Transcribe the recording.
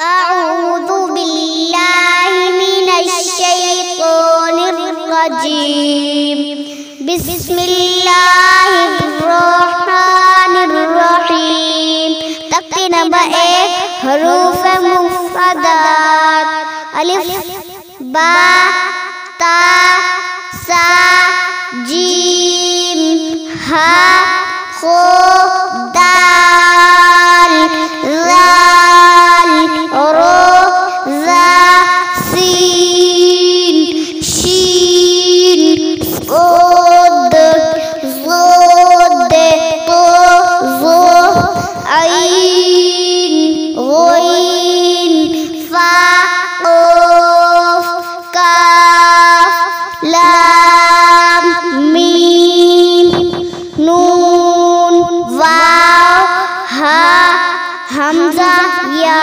अऊज़ु बिल्लाहि मिनश्शैतानिर रजीम। बिस्मिल्लाहिर्रहमानिर्रहीम। तख्ती नंबर 1 हरूफ मुफ़्रदात अलिफ बा ता सा जीम हा खो दाल ज़ाल रो ज़ा सीन शीन ओद ज़ोद तो ज़ो ऐन ग़इन फा क़ाफ काफ लाम मीम नून वाव हा हमज़ा या